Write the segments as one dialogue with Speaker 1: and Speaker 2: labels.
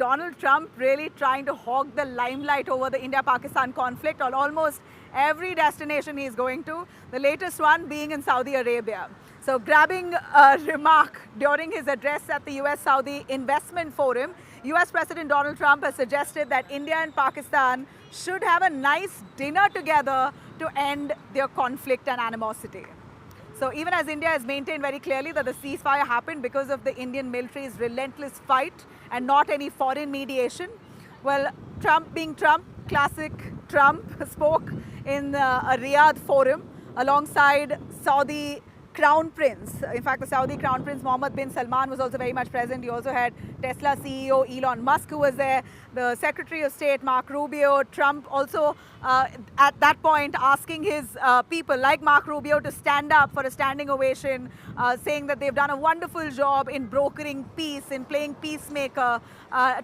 Speaker 1: Donald Trump really trying to hog the limelight over the India-Pakistan conflict on almost every destination he's going to, the latest one being in Saudi Arabia. So grabbing a remark during his address at the US-Saudi Investment Forum, US President Donald Trump has suggested that India and Pakistan should have a nice dinner together to end their conflict and animosity. So even as India has maintained very clearly that the ceasefire happened because of the Indian military's relentless fight and not any foreign mediation, well, Trump being Trump, classic Trump, spoke in a Riyadh forum alongside Saudi Crown Prince. In fact, the Saudi Crown Prince Mohammed bin Salman was also very much present. You also had Tesla CEO Elon Musk who was there, the Secretary of State Mark Rubio, Trump also at that point asking his people like Mark Rubio to stand up for a standing ovation, saying that they've done a wonderful job in brokering peace, in playing peacemaker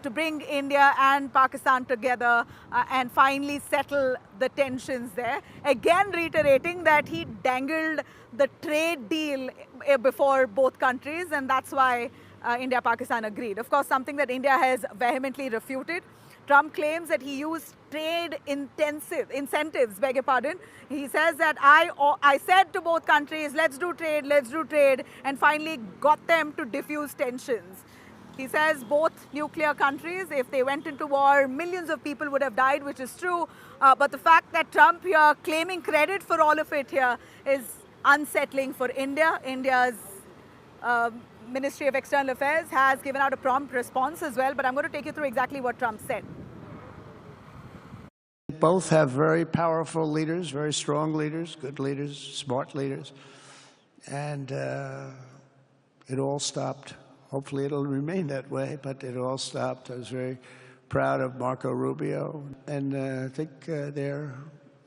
Speaker 1: to bring India and Pakistan together and finally settle the tensions there. Again reiterating that he dangled the trade deal before both countries, and that's why India-Pakistan agreed. Of course, something that India has vehemently refuted. Trump claims that he used trade incentives, beg your pardon. He says that I said to both countries, let's do trade, and finally got them to diffuse tensions. He says both nuclear countries, if they went into war, millions of people would have died, which is true. But the fact that Trump here claiming credit for all of it here is unsettling for India. India's Ministry of External Affairs has given out a prompt response as well, but I'm going to take you through exactly what Trump said.
Speaker 2: Both have very powerful leaders, very strong leaders, good leaders, smart leaders, and it all stopped. Hopefully it'll remain that way, but it all stopped. I was very proud of Marco Rubio, and I think they're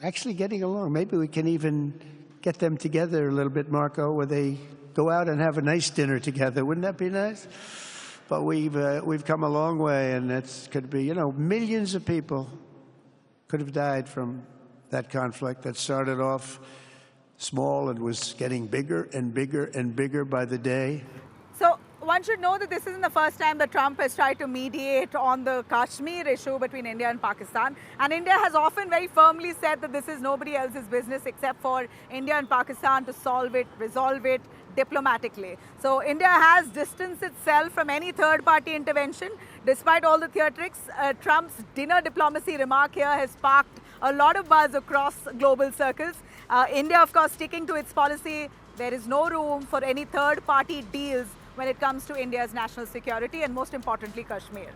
Speaker 2: actually getting along. Maybe we can even get them together a little bit, Marco, where they go out and have a nice dinner together. Wouldn't that be nice? But we've come a long way, and it could be, you know, millions of people could have died from that conflict that started off small and was getting bigger and bigger and bigger by the day.
Speaker 1: So one should know that this isn't the first time that Trump has tried to mediate on the Kashmir issue between India and Pakistan. And India has often very firmly said that this is nobody else's business except for India and Pakistan to solve it, resolve it diplomatically. So India has distanced itself from any third-party intervention. Despite all the theatrics, Trump's dinner diplomacy remark here has sparked a lot of buzz across global circles. India, of course, sticking to its policy, there is no room for any third-party deals when it comes to India's national security and, most importantly, Kashmir.